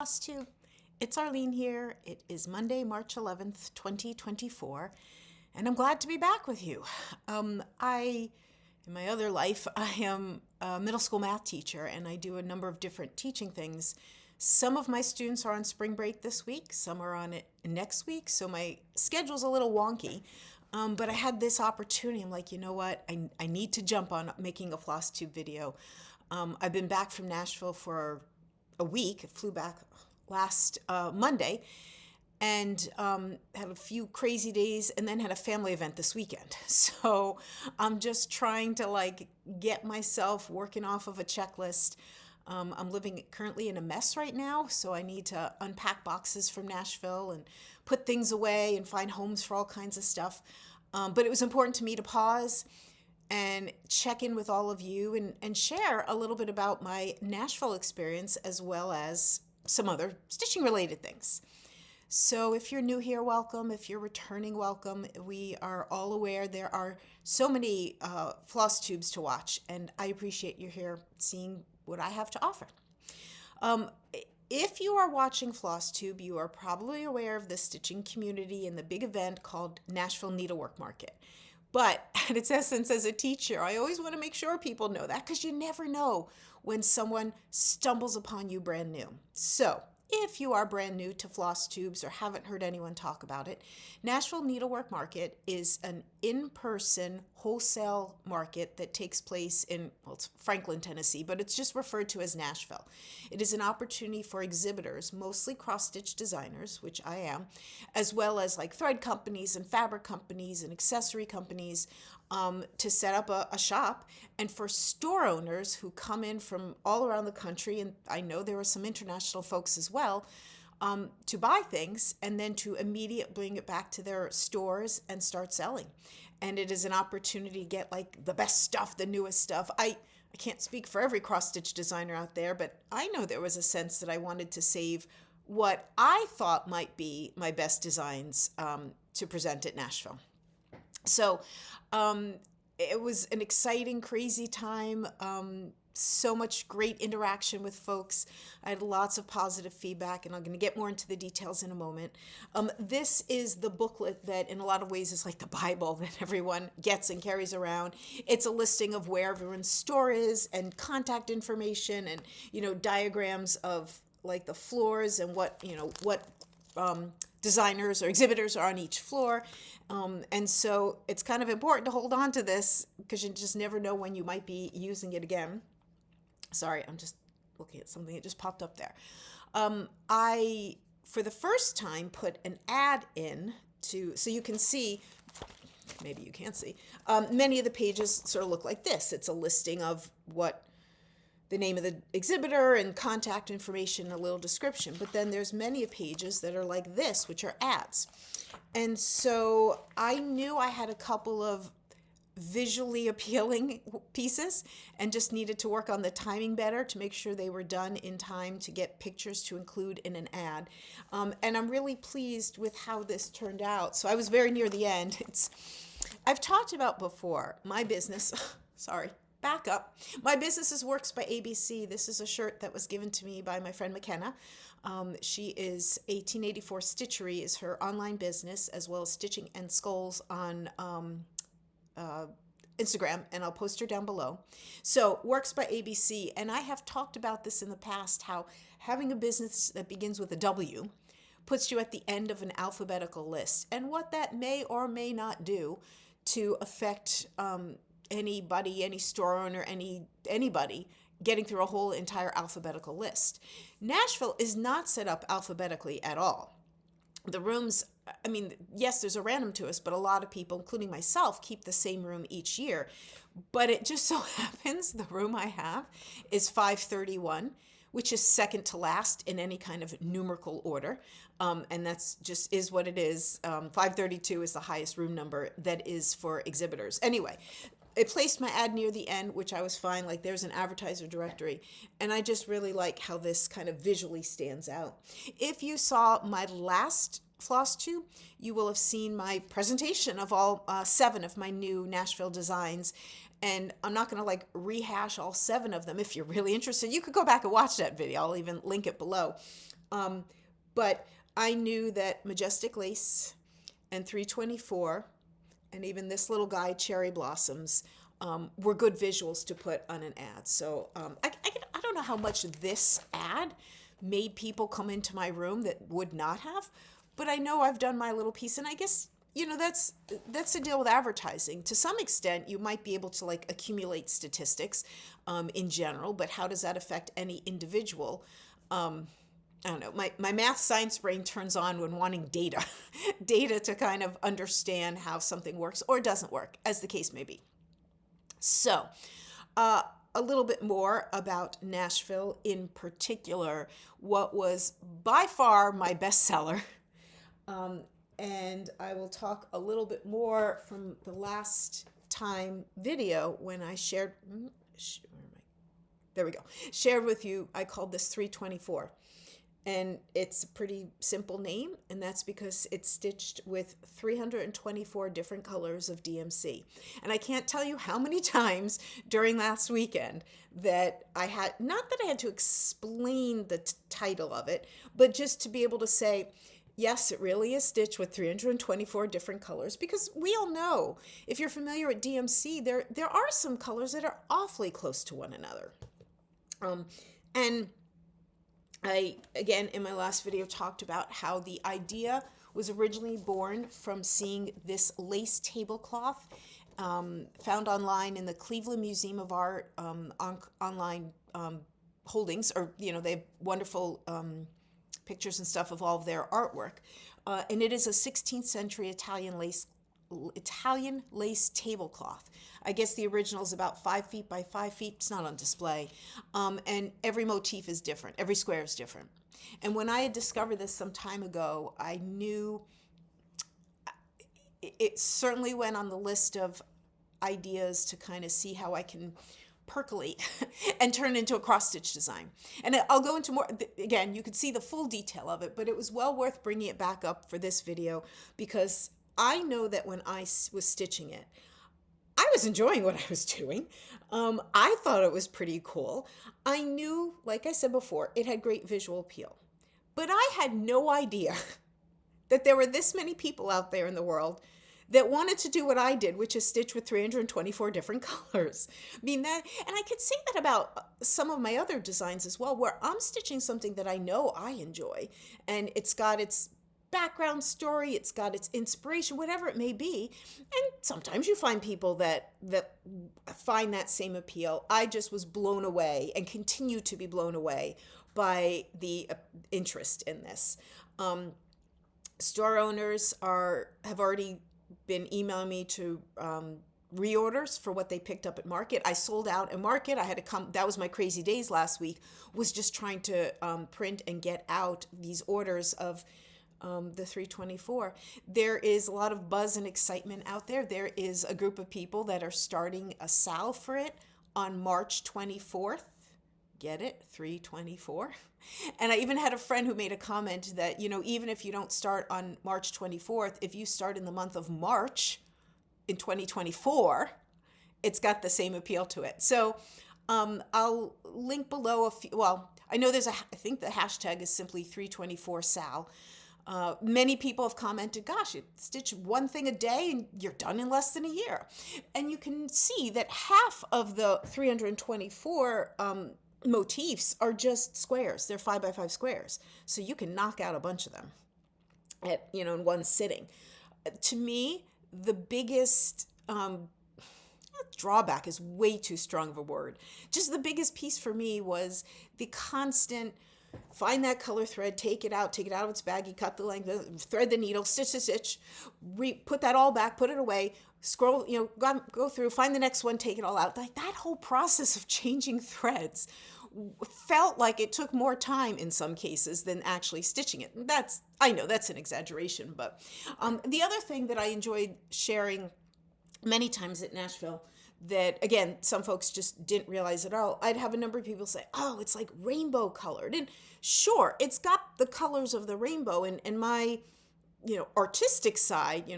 Flosstube. It's Arlene here. It is Monday, March 11th, 2024, and I'm glad to be back with you. In my other life, I am a middle school math teacher and I do a number of different teaching things. Some of my students are on spring break this week, some are on it next week, so my schedule's a little wonky. But I had this opportunity. I'm like, you know what? I need to jump on making a Flosstube video. I've been back from Nashville for a week. I flew back last Monday and had a few crazy days and then had a family event this weekend. So I'm just trying to get myself working off of a checklist. I'm living currently in a mess right now, so I need to unpack boxes from Nashville and put things away and find homes for all kinds of stuff. But it was important to me to pause and check in with all of you and share a little bit about my Nashville experience as well as some other stitching related things. So if you're new here, welcome. If you're returning, welcome. We are all aware there are so many floss tubes to watch, and I appreciate you here seeing what I have to offer. If you are watching Flosstube, you are probably aware of the stitching community and the big event called Nashville Needlework Market. But at its essence, as a teacher, I always want to make sure people know that because you never know when someone stumbles upon you brand new. So if you are brand new to floss tubes or haven't heard anyone talk about it, Nashville Needlework Market is an in-person wholesale market that takes place in, well, it's Franklin, Tennessee, but it's just referred to as Nashville. It is an opportunity for exhibitors, mostly cross-stitch designers, which I am, as well as thread companies and fabric companies and accessory companies, to set up a shop, and for store owners who come in from all around the country, and I know there are some international folks as well, to buy things and then to immediately bring it back to their stores and start selling. And it is an opportunity to get the best stuff, the newest stuff. I can't speak for every cross-stitch designer out there, but I know there was a sense that I wanted to save what I thought might be my best designs to present at Nashville. So it was an exciting, crazy time. So much great interaction with folks. I had lots of positive feedback, and I'm going to get more into the details in a moment. This is the booklet that in a lot of ways is like the Bible that everyone gets and carries around. It's a listing of where everyone's store is and contact information and, diagrams of the floors and what designers or exhibitors are on each floor. And so it's kind of important to hold on to this because you just never know when you might be using it again. Sorry, I'm just looking at something that just popped up there. I, for the first time, put an ad in so you can see, maybe you can't see, many of the pages sort of look like this. It's a listing of what the name of the exhibitor and contact information, a little description. But then there's many pages that are like this, which are ads. And so I knew I had a couple of visually appealing pieces and just needed to work on the timing better to make sure they were done in time to get pictures to include in an ad. And I'm really pleased with how this turned out. So I was very near the end. I've talked about before, my business, sorry, back up. My business is Works by ABC. This is a shirt that was given to me by my friend McKenna. She is 1884 Stitchery is her online business, as well as Stitching and Skulls on Instagram, and I'll post her down below. So Works by ABC, and I have talked about this in the past, how having a business that begins with a W puts you at the end of an alphabetical list, and what that may or may not do to affect anybody, any store owner, anybody getting through a whole entire alphabetical list. Nashville is not set up alphabetically at all. The rooms, yes, there's a random twist, but a lot of people, including myself, keep the same room each year. But it just so happens the room I have is 531, which is second to last in any kind of numerical order. And that's just is what it is. 532 is the highest room number that is for exhibitors. Anyway, it placed my ad near the end, which I was fine. There's an advertiser directory. And I just really like how this kind of visually stands out. If you saw my last Flosstube, you will have seen my presentation of all 7 of my new Nashville designs. And I'm not going to rehash all 7 of them. If you're really interested, you could go back and watch that video. I'll even link it below. But I knew that Majestic Lace and 324 and even this little guy, Cherry Blossoms, were good visuals to put on an ad. So I don't know how much this ad made people come into my room that would not have, but I know I've done my little piece, and I guess that's the deal with advertising. To some extent, you might be able to like accumulate statistics in general, but how does that affect any individual? I don't know. My math science brain turns on when wanting data, data to kind of understand how something works or doesn't work, as the case may be. So, a little bit more about Nashville in particular, what was by far my bestseller. And I will talk a little bit more from the last time video when I shared, there we go, shared with you, I called this 324. And it's a pretty simple name, and that's because it's stitched with 324 different colors of DMC. And I can't tell you how many times during last weekend that I had, not that I had to explain the title of it, but just to be able to say, yes, it really is stitched with 324 different colors, because we all know, if you're familiar with DMC, there are some colors that are awfully close to one another. And I, again, in my last video, talked about how the idea was originally born from seeing this lace tablecloth found online in the Cleveland Museum of Art online holdings, or, they have wonderful pictures and stuff of all of their artwork. And it is a 16th century Italian lace tablecloth. I guess the original is about 5 feet by 5 feet. It's not on display. And every motif is different. Every square is different. And when I had discovered this some time ago, I knew it certainly went on the list of ideas to kind of see how I can percolate and turn it into a cross-stitch design. And I'll go into more, again, you could see the full detail of it, but it was well worth bringing it back up for this video, because I know that when I was stitching it, I was enjoying what I was doing. I thought it was pretty cool. I knew, like I said before, it had great visual appeal. But I had no idea that there were this many people out there in the world that wanted to do what I did, which is stitch with 324 different colors. I mean, that, and I could say that about some of my other designs as well, where I'm stitching something that I know I enjoy, and it's got its background story, it's got its inspiration, whatever it may be. And sometimes you find people that find that same appeal. I just was blown away and continue to be blown away by the interest in this. Store owners have already been emailing me to reorders for what they picked up at market. I sold out at market. I had to come, that was my crazy days last week, was just trying to print and get out these orders of the 324. There is a lot of buzz and excitement out there. There is a group of people that are starting a sale for it on March 24th. Get it? 324. And I even had a friend who made a comment that, even if you don't start on March 24th, if you start in the month of March in 2024, it's got the same appeal to it. So I'll link below a few, well, I know I think the hashtag is simply 324 Sal. Many people have commented, gosh, you stitch one thing a day and you're done in less than a year. And you can see that half of the 324 motifs are just squares. They're 5 by 5 squares. So you can knock out a bunch of them in one sitting. To me, the biggest drawback is way too strong of a word. Just the biggest piece for me was the constant find that color thread, take it out of its baggie, cut the length, thread the needle, stitch, put that all back, put it away, scroll, go through, find the next one, take it all out. Like that whole process of changing threads felt like it took more time in some cases than actually stitching it. I know that's an exaggeration, but the other thing that I enjoyed sharing many times at Nashville that, again, some folks just didn't realize at all. I'd have a number of people say, oh, it's like rainbow colored. And sure, it's got the colors of the rainbow. And my, artistic side,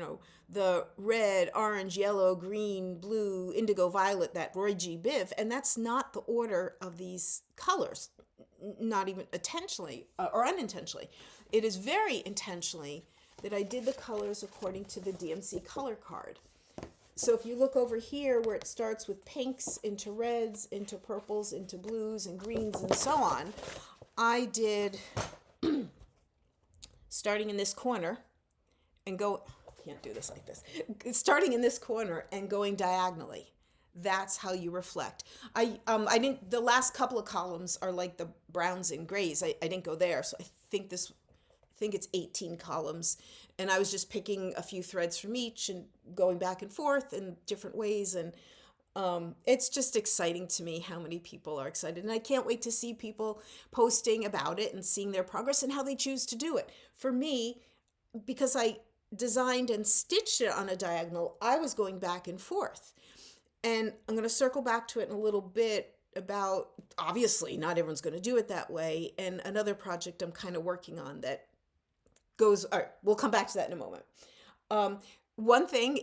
the red, orange, yellow, green, blue, indigo, violet, that Roy G. Biv. And that's not the order of these colors. not even intentionally or unintentionally. It is very intentionally that I did the colors according to the DMC color card. So if you look over here where it starts with pinks into reds, into purples, into blues and greens and so on, I did, starting in this corner and can't do this like this, starting in this corner and going diagonally. That's how you reflect. I didn't, the last couple of columns are like the browns and grays. I didn't go there. So I think it's 18 columns, and I was just picking a few threads from each and going back and forth in different ways. And it's just exciting to me how many people are excited. And I can't wait to see people posting about it and seeing their progress and how they choose to do it. For me, because I designed and stitched it on a diagonal, I was going back and forth. And I'm going to circle back to it in a little bit about, obviously, not everyone's going to do it that way. And another project I'm kind of working on that goes, all right, we'll come back to that in a moment. One thing,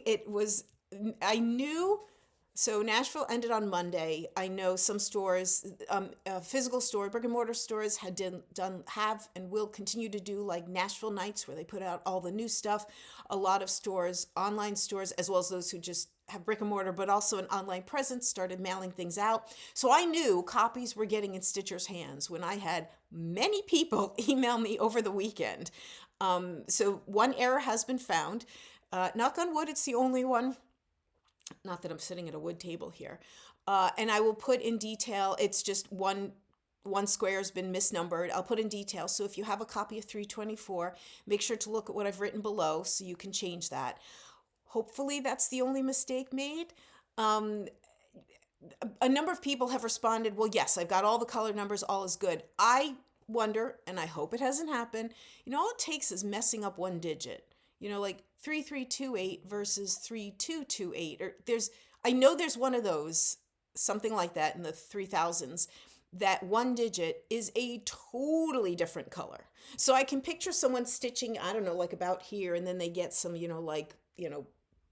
I knew, so Nashville ended on Monday. I know some stores, physical store, brick and mortar stores have and will continue to do like Nashville nights where they put out all the new stuff. A lot of stores, online stores, as well as those who just have brick and mortar, but also an online presence, started mailing things out. So I knew copies were getting in stitchers' hands when I had many people email me over the weekend. So one error has been found. Knock on wood, it's the only one. Not that I'm sitting at a wood table here. And I will put in detail, it's just one square has been misnumbered. I'll put in detail. So if you have a copy of 324, make sure to look at what I've written below so you can change that. Hopefully that's the only mistake made. A number of people have responded, well, yes, I've got all the color numbers, all is good. I wonder, and I hope it hasn't happened, all it takes is messing up one digit. Like 3328 versus 3228. Or I know there's one of those, something like that in the 3000s, that one digit is a totally different color. So I can picture someone stitching, I don't know, like about here, and then they get some,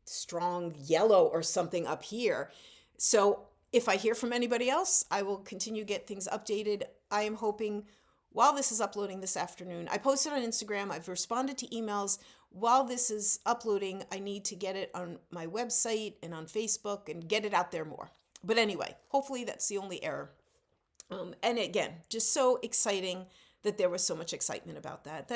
strong yellow or something up here. So if I hear from anybody else, I will continue to get things updated. I am hoping while this is uploading this afternoon, I posted on Instagram, I've responded to emails. While this is uploading, I need to get it on my website and on Facebook and get it out there more. But anyway, hopefully that's the only error. And again, just so exciting that there was so much excitement about that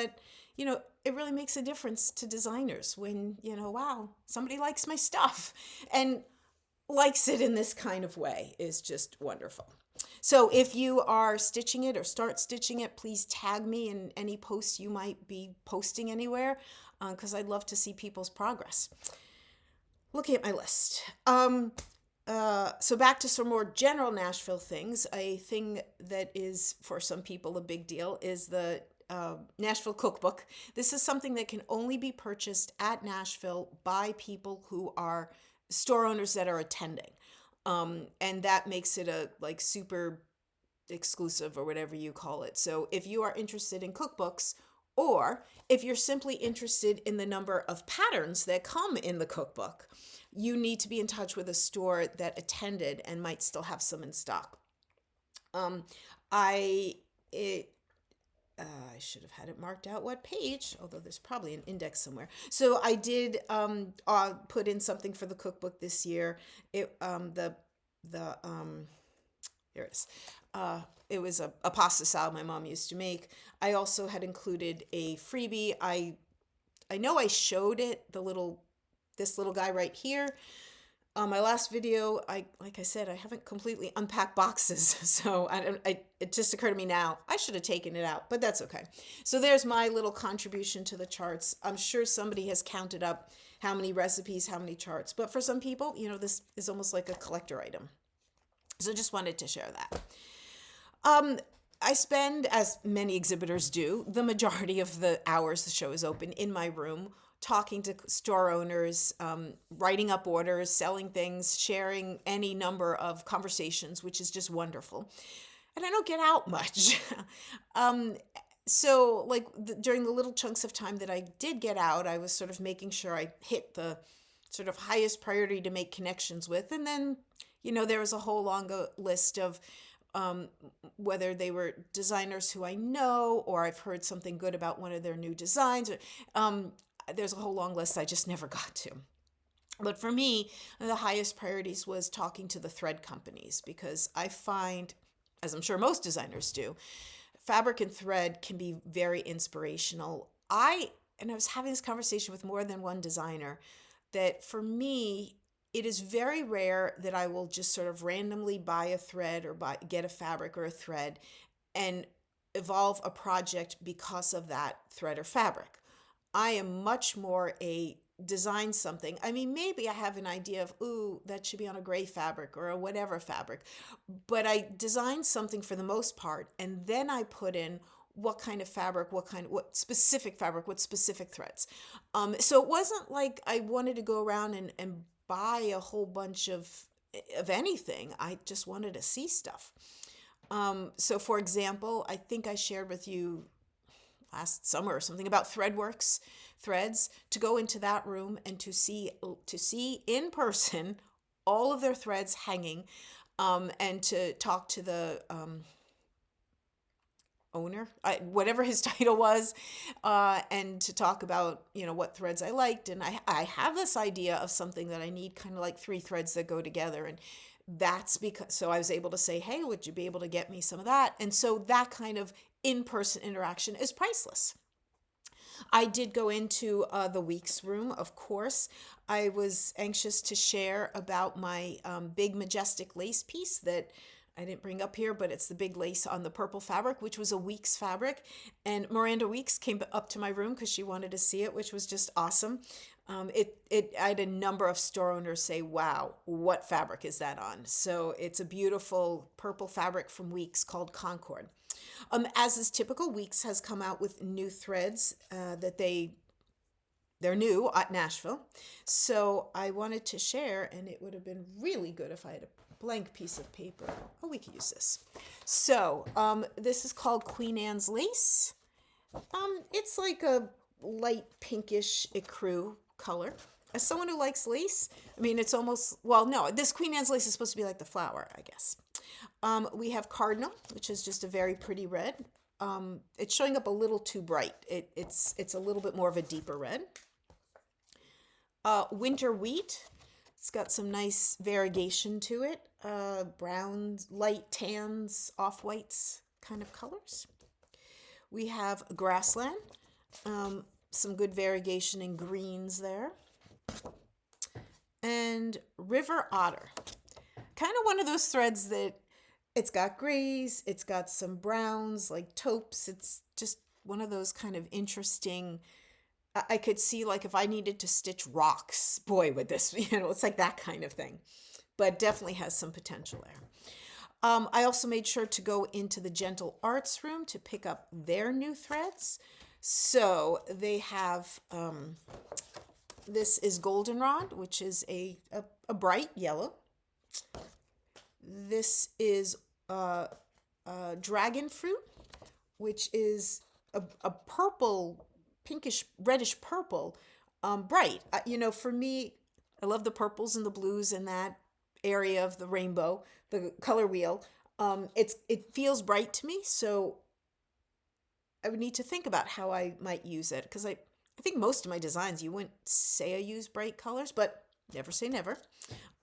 it really makes a difference to designers when, wow, somebody likes my stuff and likes it in this kind of way is just wonderful. So if you are stitching it or start stitching it, please tag me in any posts you might be posting anywhere, because I'd love to see people's progress. Looking at my list. So back to some more general Nashville things. A thing that is for some people a big deal is the Nashville cookbook. This is something that can only be purchased at Nashville by people who are store owners that are attending. And that makes it a super exclusive or whatever you call it. So if you are interested in cookbooks, or if you're simply interested in the number of patterns that come in the cookbook, you need to be in touch with a store that attended and might still have some in stock. I should have had it marked out what page, although there's probably an index somewhere. So I did put in something for the cookbook this year. Here it is. It was a pasta salad my mom used to make. I also had included a freebie. I know I showed it, this little guy right here. My last video, like I said, I haven't completely unpacked boxes, so it just occurred to me now, I should have taken it out, but that's okay. So there's my little contribution to the charts. I'm sure somebody has counted up how many recipes, how many charts, but for some people, this is almost like a collector item. So just wanted to share that. I spend, as many exhibitors do, the majority of the hours the show is open in my room, talking to store owners, writing up orders, selling things, sharing any number of conversations, which is just wonderful. And I don't get out much. So during the little chunks of time that I did get out, I was sort of making sure I hit the sort of highest priority to make connections with. And then, there was a whole long list of whether they were designers who I know or I've heard something good about one of their new designs. There's a whole long list I just never got to. But for me, the highest priorities was talking to the thread companies because I find, as I'm sure most designers do, fabric and thread can be very inspirational. And I was having this conversation with more than one designer that for me, it is very rare that I will just sort of randomly buy a thread or get a fabric or a thread and evolve a project because of that thread or fabric. I am much more a design something. I mean, maybe I have an idea of, ooh, that should be on a gray fabric or a whatever fabric, but I design something for the most part, and then I put in what kind of fabric, what specific fabric, what specific threads. So it wasn't like I wanted to go around and buy a whole bunch of anything. I just wanted to see stuff. So for example, I think I shared with you last summer or something about Threadworks threads, to go into that room and to see in person all of their threads hanging, and to talk to the owner, whatever his title was, and to talk about, what threads I liked. And I have this idea of something that I need, kind of like 3 threads that go together. And that's because, so I was able to say, hey, would you be able to get me some of that? And so that kind of in-person interaction is priceless. I did go into the Weeks room, of course. I was anxious to share about my big majestic lace piece that I didn't bring up here, but it's the big lace on the purple fabric, which was a Weeks fabric. And Miranda Weeks came up to my room because she wanted to see it, which was just awesome. I had a number of store owners say, wow, what fabric is that on? So it's a beautiful purple fabric from Weeks called Concord. As is typical, Weeks has come out with new threads that they're new at Nashville. So I wanted to share, and it would have been really good if I had a blank piece of paper. Oh, we could use this. So this is called Queen Anne's Lace. It's like a light pinkish ecru color. As someone who likes lace, I mean, it's almost, well, no, this Queen Anne's lace is supposed to be like the flower, I guess. We have Cardinal, which is just a very pretty red. It's showing up a little too bright. It's a little bit more of a deeper red. Winter Wheat, it's got some nice variegation to it. Browns, light tans, off-whites kind of colors. We have Grassland, some good variegation in greens there. And River Otter, kind of one of those threads that it's got grays, it's got some browns like taupes. It's just one of those kind of interesting, I could see like if I needed to stitch rocks, boy, with this, it's like that kind of thing, but definitely has some potential there. I also made sure to go into the Gentle Arts room to pick up their new threads. So they have, this is Goldenrod, which is a bright yellow. This is Dragon Fruit, which is a purple, pinkish, reddish purple, bright. For me, I love the purples and the blues in that area of the rainbow, the color wheel. It feels bright to me, so I would need to think about how I might use it, because I think most of my designs, you wouldn't say I use bright colors, but never say never.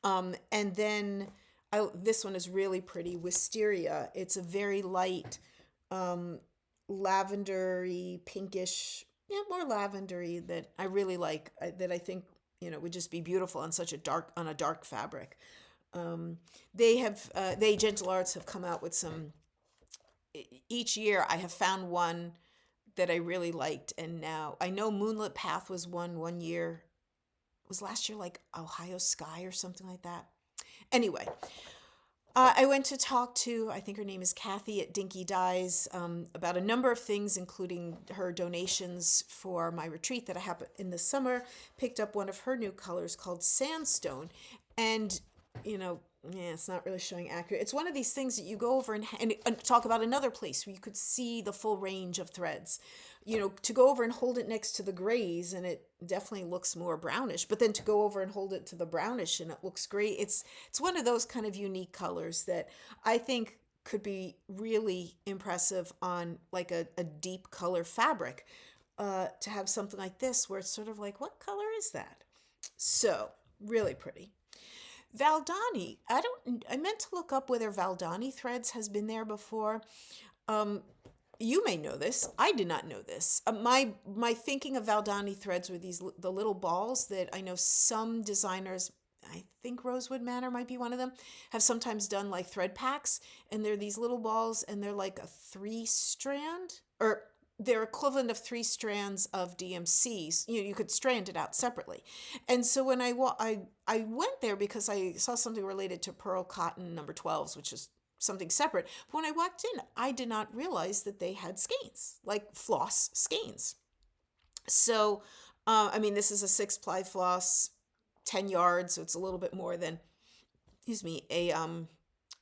And then this one is really pretty, Wisteria. It's a very light, lavendery, pinkish, more lavendery, that I really like, that I think, would just be beautiful on a dark fabric. Gentle Arts have come out with some, each year I have found one that I really liked. And now I know Moonlit Path was one year. Was last year like Ohio Sky or something like that? Anyway, I went to talk to, I think her name is Kathy at Dinky Dyes, about a number of things, including her donations for my retreat that I have in the summer. Picked up one of her new colors called Sandstone. And, it's not really showing accurate. It's one of these things that you go over and talk about another place where you could see the full range of threads. To go over and hold it next to the grays and it definitely looks more brownish, but then to go over and hold it to the brownish and it looks great. It's one of those kind of unique colors that I think could be really impressive on like a deep color fabric. To have something like this where it's sort of like, what color is that? So really pretty. Valdani, I meant to look up whether Valdani threads has been there before. Um, you may know this. I did not know this. My thinking of Valdani threads were the little balls that I know some designers, I think Rosewood Manor might be one of them, have sometimes done like thread packs, and they're these little balls, and they're like a 3-strand, or they're equivalent of 3 strands of DMCs. You could strand it out separately. And so when I went there because I saw something related to pearl cotton number 12s, which is something separate. But when I walked in, I did not realize that they had skeins, like floss skeins. So, I mean, this is a 6-ply floss, 10 yards, so it's a little bit more than, excuse me, a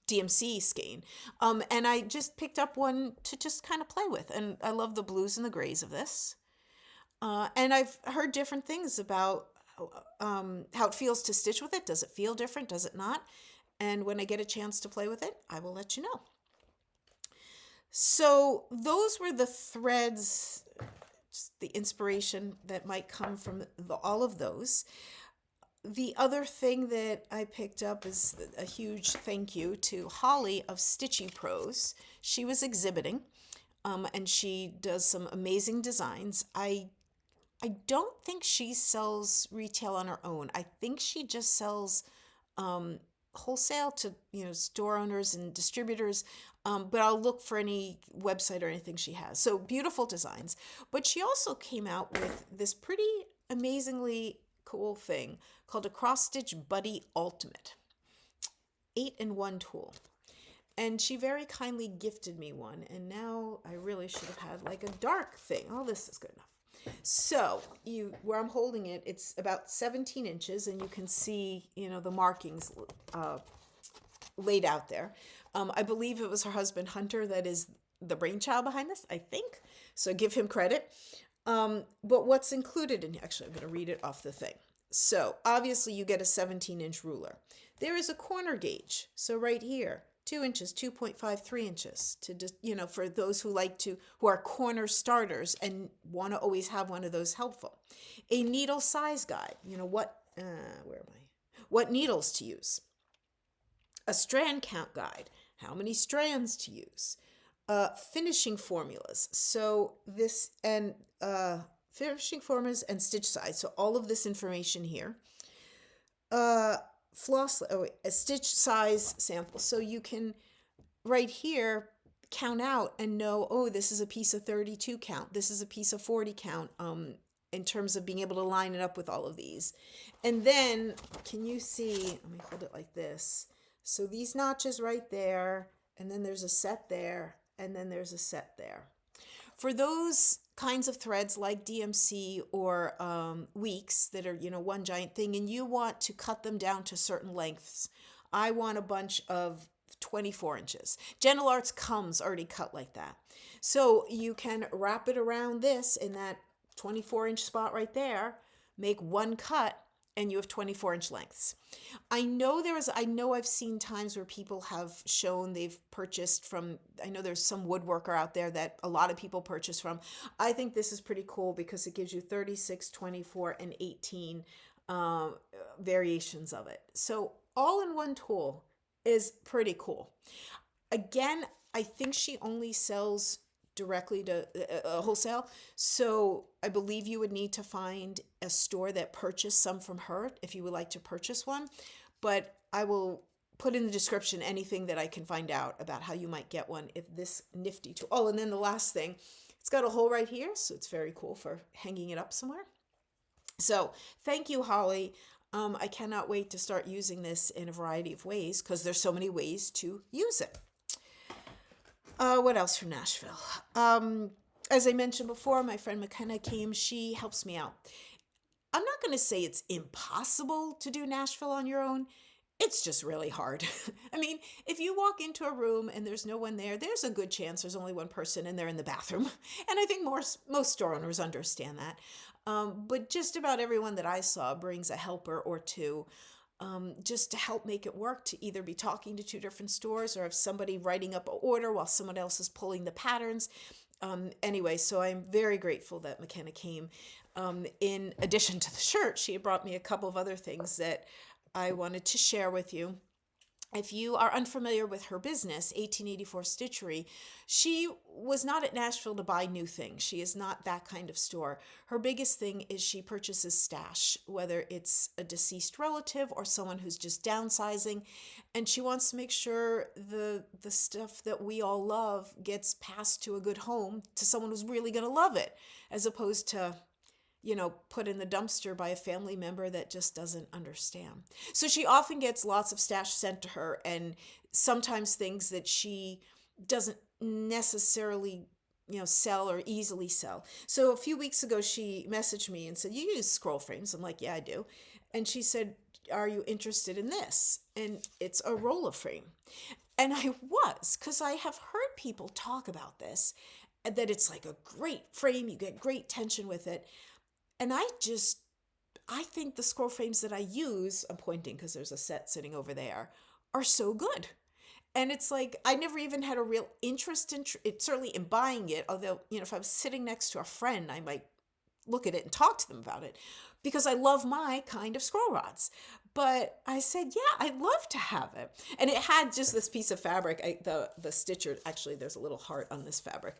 DMC skein. And I just picked up one to just kind of play with. And I love the blues and the grays of this. And I've heard different things about how it feels to stitch with it. Does it feel different? Does it not? And when I get a chance to play with it, I will let you know. So those were the threads, just the inspiration that might come from all of those. The other thing that I picked up is a huge thank you to Holly of Stitchy Pros. She was exhibiting, and she does some amazing designs. I don't think she sells retail on her own. I think she just sells wholesale to store owners and distributors, but I'll look for any website or anything she has. So beautiful designs. But she also came out with this pretty amazingly cool thing called a Cross Stitch Buddy Ultimate 8-in-1 tool. And she very kindly gifted me one, and now I really should have had like a dark thing. Oh, this is good enough. So where I'm holding it, it's about 17 inches, and you can see, the markings laid out there. I believe it was her husband Hunter that is the brainchild behind this, I think. So give him credit. But what's included in, actually, I'm going to read it off the thing. So obviously you get a 17-inch ruler. There is a corner gauge. So right here, 2 inches, 2.53 inches to just, for those who are corner starters and want to always have one of those helpful. A needle size guide, what needles to use. A strand count guide, how many strands to use. Finishing formulas. So this, and finishing formulas and stitch size. So all of this information here. A stitch size sample. So you can, right here, count out and know, oh, this is a piece of 32 count. This is a piece of 40 count, in terms of being able to line it up with all of these. And then, can you see, let me hold it like this. So these notches right there, and then there's a set there, and then there's a set there. For those kinds of threads like DMC or weeks that are, one giant thing, and you want to cut them down to certain lengths, I want a bunch of 24 inches. Gentle Arts comes already cut like that. So you can wrap it around this in that 24-inch spot right there, make one cut, and you have 24-inch lengths. I know I've seen times where people have shown they've purchased from, I know there's some woodworker out there that a lot of people purchase from. I think this is pretty cool because it gives you 36, 24, and 18 variations of it. So all-in-one tool is pretty cool. Again, I think she only sells directly to wholesale. So I believe you would need to find a store that purchased some from her if you would like to purchase one. But I will put in the description anything that I can find out about how you might get one if this nifty tool. Oh, and then the last thing, it's got a hole right here. So it's very cool for hanging it up somewhere. So thank you, Holly. I cannot wait to start using this in a variety of ways because there's so many ways to use it. What else from Nashville? As I mentioned before, my friend McKenna came. She helps me out. I'm not going to say it's impossible to do Nashville on your own. It's just really hard. I mean, if you walk into a room and there's no one there, there's a good chance there's only one person and they're in the bathroom. And I think most store owners understand that. But just about everyone that I saw brings a helper or two. just to help make it work, to either be talking to two different stores or have somebody writing up an order while someone else is pulling the patterns. Anyway, so I'm very grateful that McKenna came. In addition to the shirt, she had brought me a couple of other things that I wanted to share with you. If you are unfamiliar with her business, 1884 Stitchery, she was not at Nashville to buy new things. She is not that kind of store. Her biggest thing is she purchases stash, whether it's a deceased relative or someone who's just downsizing, and she wants to make sure the stuff that we all love gets passed to a good home, to someone who's really going to love it, as opposed to put in the dumpster by a family member that just doesn't understand. So she often gets lots of stash sent to her, and sometimes things that she doesn't necessarily, sell or easily sell. So a few weeks ago, she messaged me and said, "You use scroll frames?" I'm like, "Yeah, I do." And she said, "Are you interested in this?" And it's a roller frame. And I was, because I have heard people talk about this, and that it's like a great frame, you get great tension with it. And I think the scroll frames that I use, I'm pointing because there's a set sitting over there, are so good. And it's like, I never even had a real interest in it, certainly in buying it. Although, if I was sitting next to a friend, I might look at it and talk to them about it, because I love my kind of scroll rods. But I said, yeah, I'd love to have it. And it had just this piece of fabric, the stitcher, actually, there's a little heart on this fabric.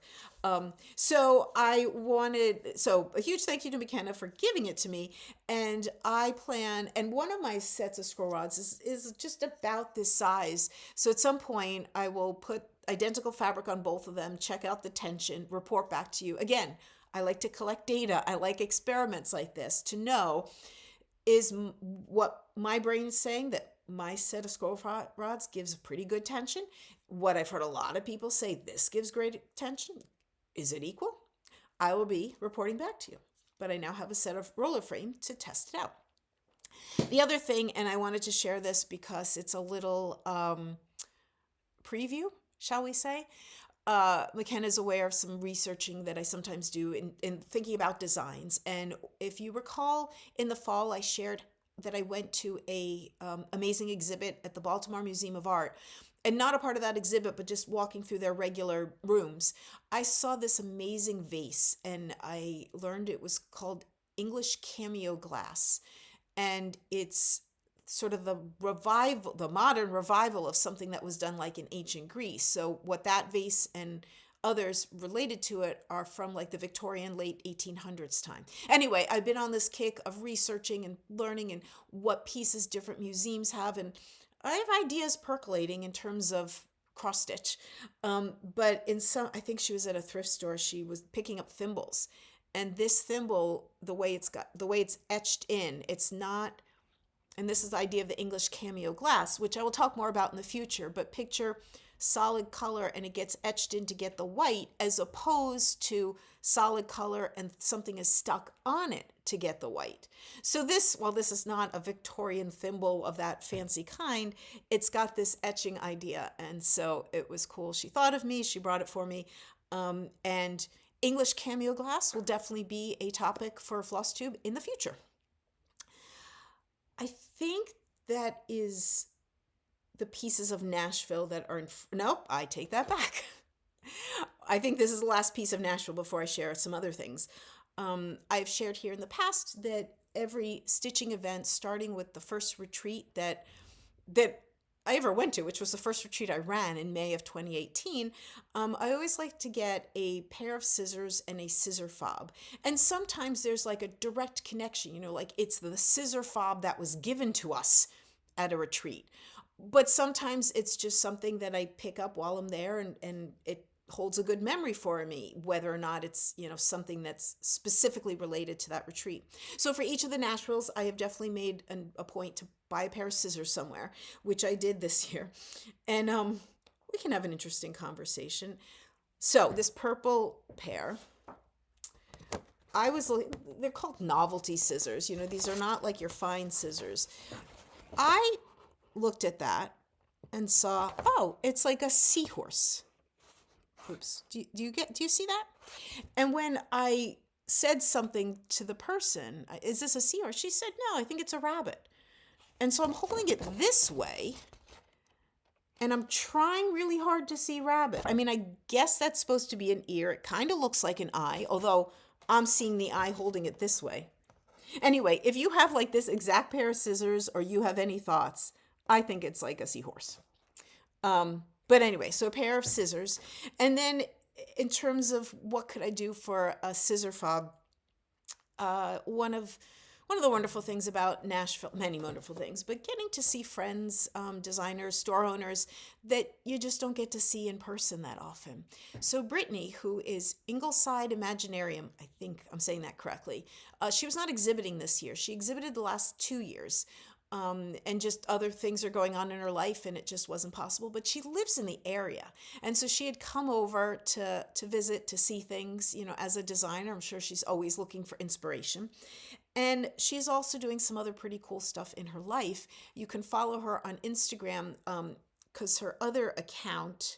So a huge thank you to McKenna for giving it to me. And and one of my sets of scroll rods is just about this size. So at some point, I will put identical fabric on both of them, check out the tension, report back to you. Again, I like to collect data. I like experiments like this to know, is what my brain's saying that my set of scroll rods gives a pretty good tension. What I've heard a lot of people say, this gives great tension. Is it equal? I will be reporting back to you. But I now have a set of roller frame to test it out. The other thing, and I wanted to share this because it's a little preview, shall we say. McKenna is aware of some researching that I sometimes do in thinking about designs. And if you recall, in the fall, I shared that I went to a amazing exhibit at the Baltimore Museum of Art. And not a part of that exhibit, but just walking through their regular rooms, I saw this amazing vase, and I learned it was called English cameo glass. And it's sort of the modern revival of something that was done like in ancient Greece. So what that vase and others related to it are from like the Victorian late 1800s time. Anyway, I've been on this kick of researching and learning and what pieces different museums have, and I have ideas percolating in terms of cross stitch. But I think she was at a thrift store, she was picking up thimbles. And this thimble, the way it's etched in, it's not. And this is the idea of the English cameo glass, which I will talk more about in the future, but picture solid color and it gets etched in to get the white, as opposed to solid color and something is stuck on it to get the white. So this is not a Victorian thimble of that fancy kind, it's got this etching idea. And so it was cool. She thought of me, she brought it for me. And English cameo glass will definitely be a topic for Flosstube in the future. I think that is the pieces of Nashville that are nope, I take that back. I think this is the last piece of Nashville before I share some other things. I've shared here in the past that every stitching event, starting with the first retreat that I ever went to, which was the first retreat I ran in May of 2018, I always like to get a pair of scissors and a scissor fob. And sometimes there's like a direct connection, like it's the scissor fob that was given to us at a retreat. But sometimes it's just something that I pick up while I'm there, and it holds a good memory for me, whether or not it's, something that's specifically related to that retreat. So for each of the Nashvilles, I have definitely made a point to buy a pair of scissors somewhere, which I did this year. And we can have an interesting conversation. So this purple pair, they're called novelty scissors. These are not like your fine scissors. I looked at that and saw, oh, it's like a seahorse. Oops. Do you see that? And when I said something to the person, is this a seahorse? She said, no, I think it's a rabbit. And so I'm holding it this way, and I'm trying really hard to see rabbit. I mean, I guess that's supposed to be an ear. It kind of looks like an eye, although I'm seeing the eye holding it this way. Anyway, if you have like this exact pair of scissors or you have any thoughts, I think it's like a seahorse. But anyway, so a pair of scissors. And then in terms of what could I do for a scissor fob, one of the wonderful things about Nashville, many wonderful things, but getting to see friends, designers, store owners that you just don't get to see in person that often. So Brittany, who is Ingleside Imaginarium, I think I'm saying that correctly, she was not exhibiting this year. She exhibited the last 2 years. And just other things are going on in her life and it just wasn't possible. But she lives in the area. And so she had come over to visit, to see things, as a designer. I'm sure she's always looking for inspiration. And she's also doing some other pretty cool stuff in her life. You can follow her on Instagram because her other account,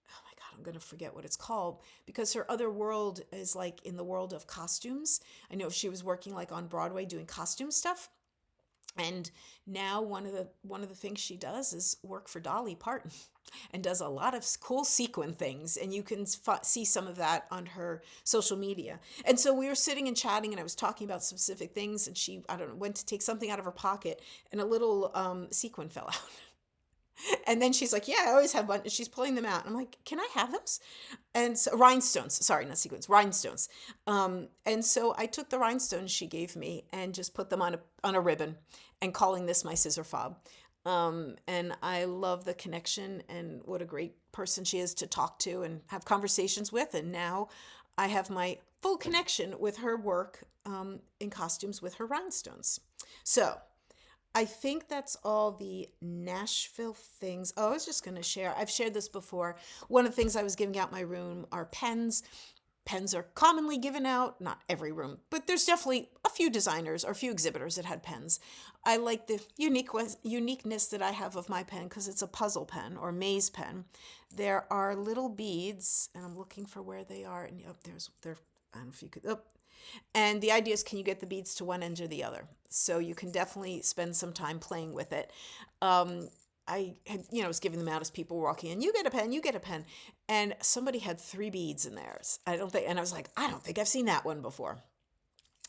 oh my God, I'm going to forget what it's called, because her other world is like in the world of costumes. I know she was working like on Broadway doing costume stuff. And now one of the things she does is work for Dolly Parton and does a lot of cool sequin things. And you can see some of that on her social media. And so we were sitting and chatting and I was talking about specific things and she, I don't know, went to take something out of her pocket and a little sequin fell out. And then she's like, yeah, I always have one. And she's pulling them out. And I'm like, can I have those? And so rhinestones, sorry, not sequins, rhinestones. And so I took the rhinestones she gave me and just put them on a ribbon and calling this my scissor fob. And I love the connection and what a great person she is to talk to and have conversations with. And now I have my full connection with her work in costumes with her rhinestones. So I think that's all the Nashville things. Oh, I was just going to share. I've shared this before. One of the things I was giving out in my room are pens. Pens are commonly given out, not every room, but there's definitely a few designers or a few exhibitors that had pens. I like the uniqueness that I have of my pen because it's a puzzle pen or maze pen. There are little beads, and I'm looking for where they are. And they're. I don't know if you could. Oh, and the idea is, can you get the beads to one end or the other? So you can definitely spend some time playing with it. I had, was giving them out as people were walking in. You get a pen, you get a pen. And somebody had 3 beads in theirs. And I was like, I don't think I've seen that one before.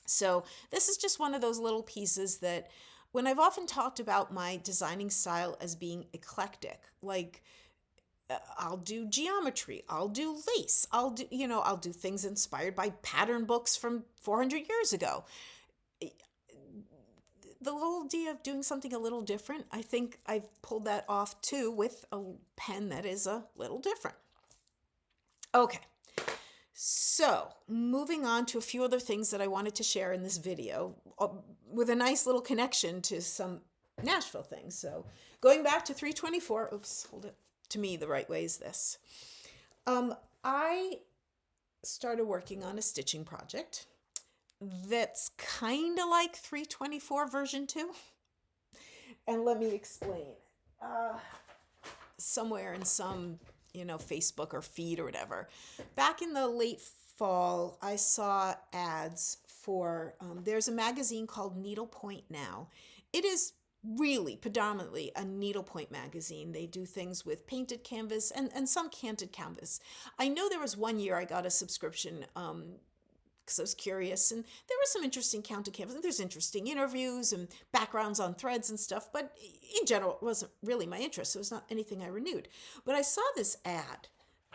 So this is just one of those little pieces that when I've often talked about my designing style as being eclectic, like I'll do geometry, I'll do lace, I'll do things inspired by pattern books from 400 years ago. The whole idea of doing something a little different, I think I've pulled that off too with a pen that is a little different. Okay, so moving on to a few other things that I wanted to share in this video with a nice little connection to some Nashville things. So going back to 324, oops, hold it to me the right way is this. I started working on a stitching project that's kind of like 324 version 2. And let me explain. Somewhere in some, Facebook or feed or whatever. Back in the late fall, I saw ads for, there's a magazine called Needlepoint Now. It is really predominantly a needlepoint magazine. They do things with painted canvas and some canted canvas. I know there was one year I got a subscription because I was curious, and there was some interesting counted canvas. And there's interesting interviews and backgrounds on threads and stuff, but in general, it wasn't really my interest. So it was not anything I renewed. But I saw this ad,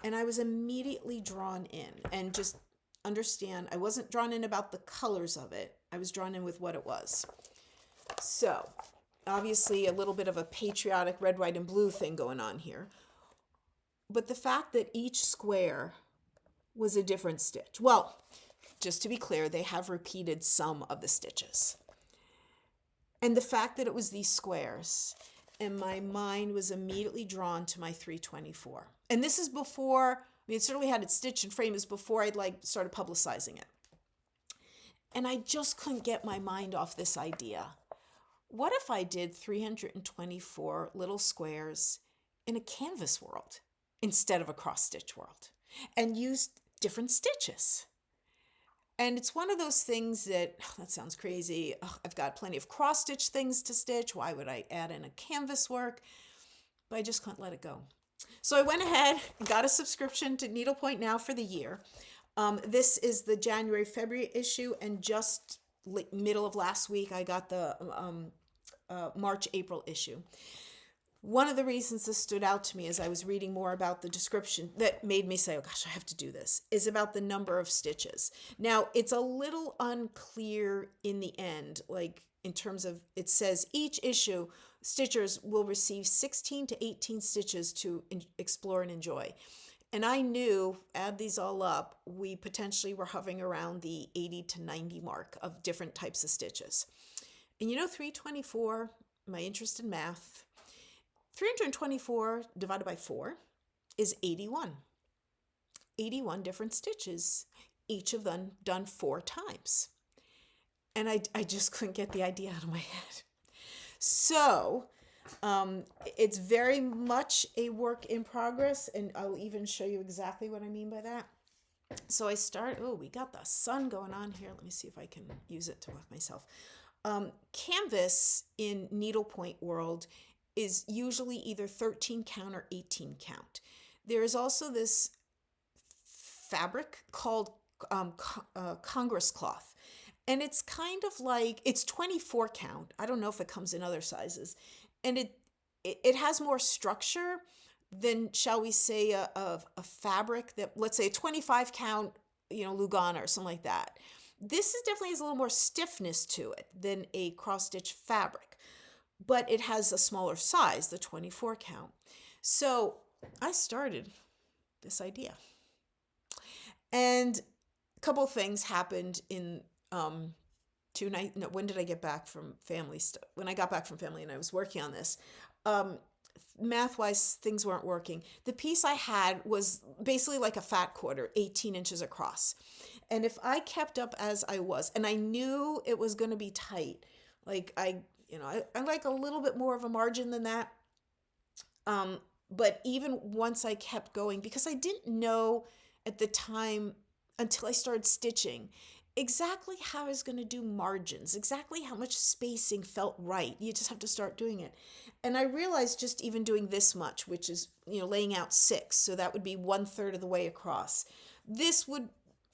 and I was immediately drawn in. And just understand, I wasn't drawn in about the colors of it. I was drawn in with what it was. So, obviously, a little bit of a patriotic red, white, and blue thing going on here. But the fact that each square was a different stitch. Well, just to be clear, they have repeated some of the stitches. And the fact that it was these squares, and my mind was immediately drawn to my 324. And this is before, it certainly had its stitch and frame, is before I'd started publicizing it. And I just couldn't get my mind off this idea. What if I did 324 little squares in a canvas world instead of a cross stitch world and used different stitches? And it's one of those things that, that sounds crazy. Ugh, I've got plenty of cross stitch things to stitch. Why would I add in a canvas work? But I just couldn't let it go. So I went ahead and got a subscription to Needlepoint Now for the year. This is the January, February issue, and just middle of last week, I got the March, April issue. One of the reasons this stood out to me as I was reading more about the description that made me say, oh gosh, I have to do this, is about the number of stitches. Now, it's a little unclear in the end, like in terms of, it says each issue, stitchers will receive 16 to 18 stitches to explore and enjoy. And I knew, add these all up, we potentially were hovering around the 80 to 90 mark of different types of stitches. And 324, my interest in math, 324 divided by 4 is 81. 81 different stitches, each of them done 4 times. And I just couldn't get the idea out of my head. So it's very much a work in progress, and I'll even show you exactly what I mean by that. So I start, we got the sun going on here. Let me see if I can use it to whack myself. Canvas in needlepoint world is usually either 13 count or 18 count. There is also this fabric called Congress cloth. And it's kind of like, it's 24 count. I don't know if it comes in other sizes. And it has more structure than, shall we say, a fabric that, let's say a 25 count, Lugana or something like that. This is definitely has a little more stiffness to it than a cross-stitch fabric, but it has a smaller size, the 24 count. So I started this idea. And a couple of things happened in when did I get back from family stuff? When I got back from family and I was working on this, math-wise, things weren't working. The piece I had was basically like a fat quarter, 18 inches across. And if I kept up as I was, and I knew it was going to be tight, like I like a little bit more of a margin than that. But even once I kept going, because I didn't know at the time until I started stitching exactly how I was going to do margins, exactly how much spacing felt right. You just have to start doing it. And I realized just even doing this much, which is, laying out 6, so that would be 1/3 of the way across. This would,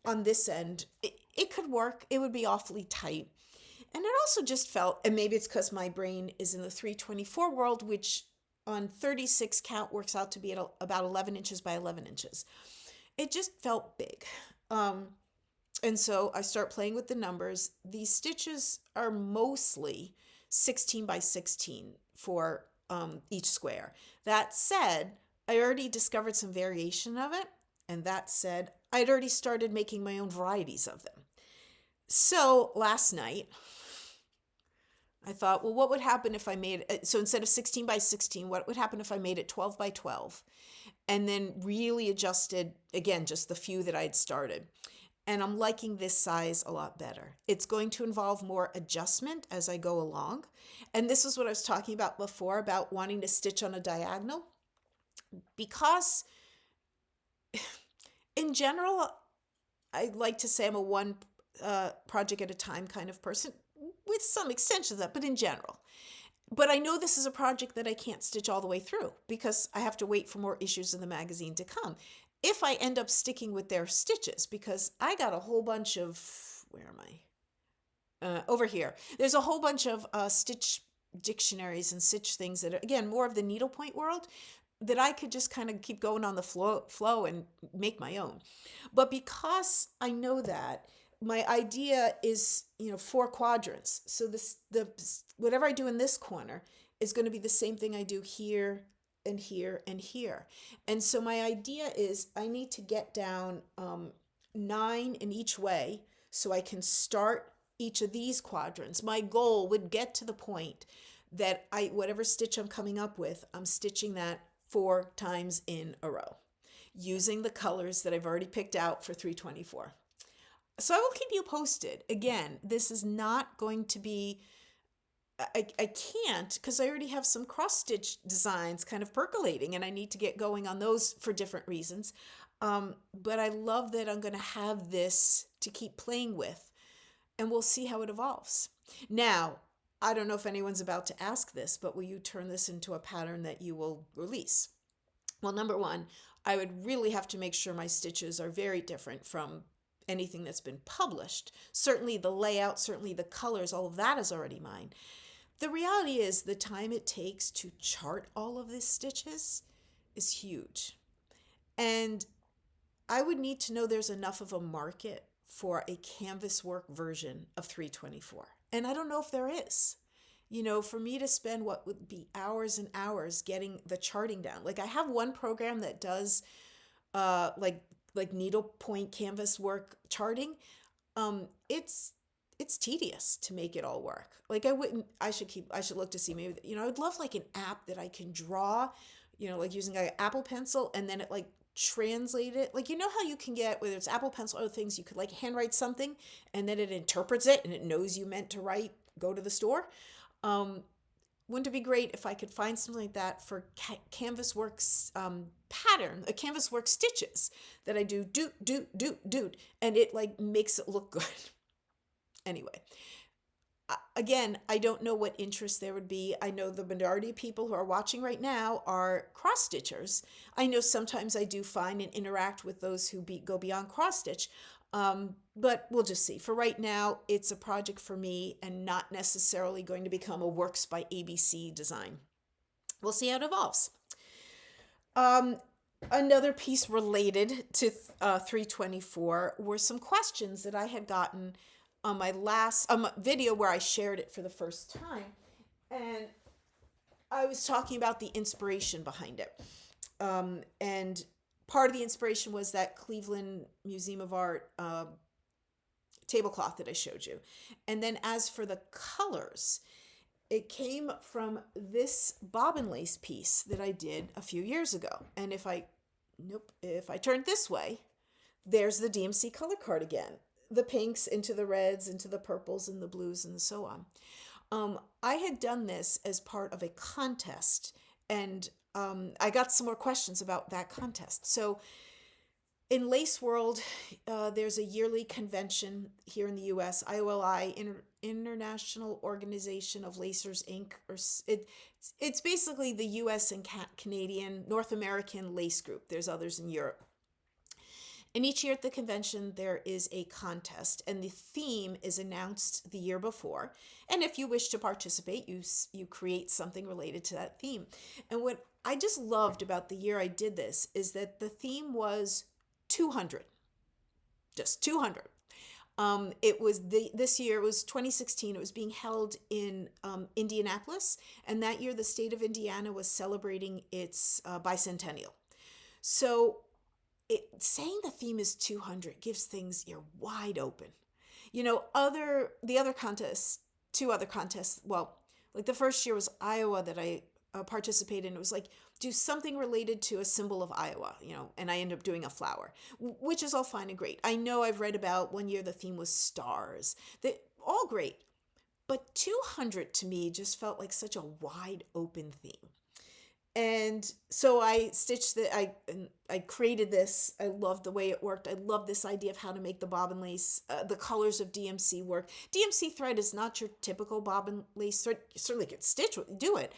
on this end, it could work. It would be awfully tight. And it also just felt, and maybe it's because my brain is in the 324 world, which on 36 count works out to be at about 11 inches by 11 inches. It just felt big. And so I start playing with the numbers. These stitches are mostly 16 by 16 for each square. That said, I already discovered some variation of it. And that said, I'd already started making my own varieties of them. So last night, I thought, well, what would happen if I made it? So instead of 16 by 16, what would happen if I made it 12 by 12? And then really adjusted, again, just the few that I'd started. And I'm liking this size a lot better. It's going to involve more adjustment as I go along. And this is what I was talking about before, about wanting to stitch on a diagonal. Because in general, I like to say I'm a one project at a time kind of person, with some extensions of that, but in general. But I know this is a project that I can't stitch all the way through because I have to wait for more issues in the magazine to come. If I end up sticking with their stitches, because I got a whole bunch of, where am I? Over here. There's a whole bunch of stitch dictionaries and stitch things that are, again, more of the needlepoint world that I could just kind of keep going on the flow and make my own. But because I know that, my idea is, 4 quadrants. So whatever I do in this corner is going to be the same thing I do here and here and here. And so my idea is I need to get down 9 in each way so I can start each of these quadrants. My goal would get to the point that whatever stitch I'm coming up with, I'm stitching that 4 times in a row using the colors that I've already picked out for 324. So I will keep you posted. Again, this is not going to be, I can't, because I already have some cross-stitch designs kind of percolating and I need to get going on those for different reasons. But I love that I'm going to have this to keep playing with, and we'll see how it evolves. Now, I don't know if anyone's about to ask this, but will you turn this into a pattern that you will release? Well, number one, I would really have to make sure my stitches are very different from anything that's been published. Certainly the layout, certainly the colors, all of that is already mine. The reality is the time it takes to chart all of these stitches is huge. And I would need to know there's enough of a market for a canvas work version of 324. And I don't know if there is. For me to spend what would be hours and hours getting the charting down. Like I have one program that does like needlepoint canvas work charting. It's tedious to make it all work. Like I should look to see maybe, I would love like an app that I can draw, like using an Apple Pencil, and then it like translate it. Like, how you can get, whether it's Apple Pencil or other things, you could like handwrite something and then it interprets it and it knows you meant to go to the store. Wouldn't it be great if I could find something like that for canvas works pattern, a canvas work stitches that I do, and it like makes it look good. Anyway, again, I don't know what interest there would be. I know the majority of people who are watching right now are cross stitchers. I know sometimes I do find and interact with those who go beyond cross stitch. But we'll just see. For right now, it's a project for me and not necessarily going to become a Works by ABC design. We'll see how it evolves. Another piece related to 324 were some questions that I had gotten on my last video where I shared it for the first time. And I was talking about the inspiration behind it. And part of the inspiration was that Cleveland Museum of Art tablecloth that I showed you. And then as for the colors, it came from this bobbin lace piece that I did a few years ago. And if I turn it this way, there's the DMC color card again. The pinks into the reds, into the purples and the blues and so on. I had done this as part of a contest, and I got some more questions about that contest. So in Lace World, there's a yearly convention here in the U.S., IOLI, International Organization of Lacers, Inc. It's basically the U.S. and Canadian, North American lace group. There's others in Europe. And each year at the convention, there is a contest, and the theme is announced the year before. And if you wish to participate, you create something related to that theme. And what I just loved about the year I did this is that the theme was 200, just 200. This year, it was 2016. It was being held in Indianapolis, and that year the state of Indiana was celebrating its bicentennial. So saying the theme is 200 gives things, you're wide open. The other contests, two other contests, well, like the first year was Iowa that I participated in. It was like, do something related to a symbol of Iowa, and I ended up doing a flower, which is all fine and great. I know I've read about one year the theme was stars. All great. But 200 to me just felt like such a wide open theme. And so I stitched I created this. I loved the way it worked. I love this idea of how to make the bobbin lace, the colors of DMC work. DMC thread is not your typical bobbin lace thread. You certainly can do it.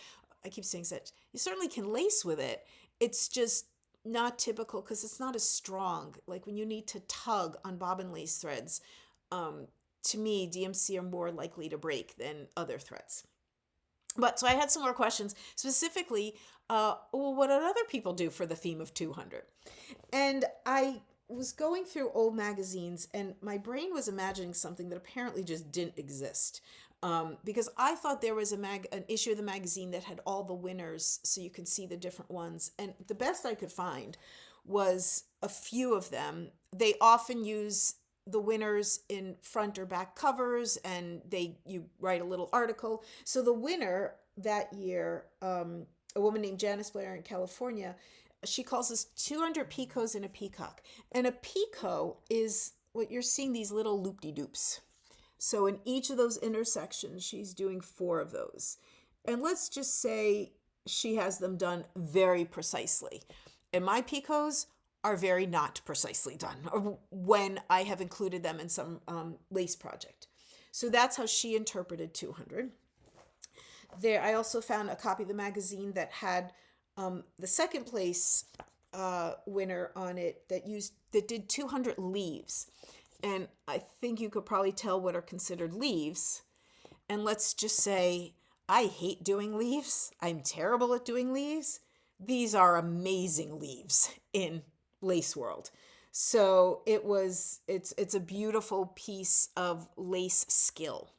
I keep saying such. You certainly can lace with it. It's just not typical because it's not as strong. Like when you need to tug on bobbin lace threads, to me, DMC are more likely to break than other threads. But so I had some more questions, specifically, what did other people do for the theme of 200? And I was going through old magazines, and my brain was imagining something that apparently just didn't exist. Because I thought there was an issue of the magazine that had all the winners, so you can see the different ones. And the best I could find was a few of them. They often use the winners in front or back covers, and you write a little article. So the winner that year, a woman named Janice Blair in California, she calls this 200 picots in a peacock. And a picot is what you're seeing, these little loop-de-doops. So in each of those intersections, she's doing 4 of those. And let's just say she has them done very precisely. And my picots are very not precisely done, or when I have included them in some lace project. So that's how she interpreted 200. There, I also found a copy of the magazine that had the second place winner on it that did 200 leaves, and I think you could probably tell what are considered leaves. And let's just say I hate doing leaves. I'm terrible at doing leaves. These are amazing leaves in lace world. So it's a beautiful piece of lace skill.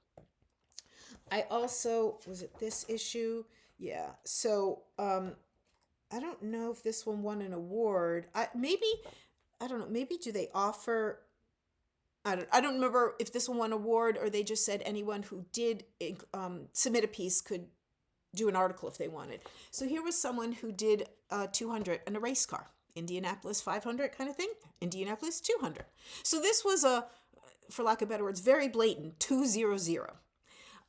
I also, was it this issue? Yeah. So I don't know if this one won an award. I don't know. Maybe do they offer? I don't remember if this one won an award, or they just said anyone who did submit a piece could do an article if they wanted. So here was someone who did 200 in a race car, Indianapolis 500 kind of thing, Indianapolis 200. So this was for lack of better words, very blatant 200.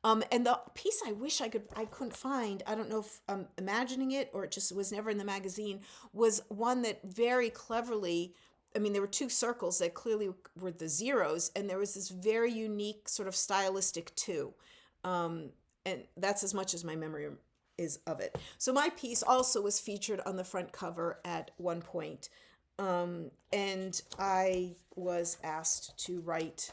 And the piece I wish I couldn't find, I don't know if I'm imagining it or it just was never in the magazine, was one that very cleverly, I mean, there were two circles that clearly were the zeros, and there was this very unique sort of stylistic two. And that's as much as my memory is of it. So my piece also was featured on the front cover at one point. And I was asked to write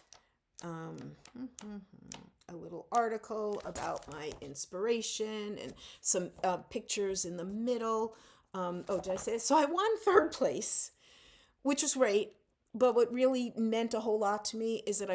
a little article about my inspiration and some pictures in the middle. Did I say this? So I won third place, which was great. But what really meant a whole lot to me is that I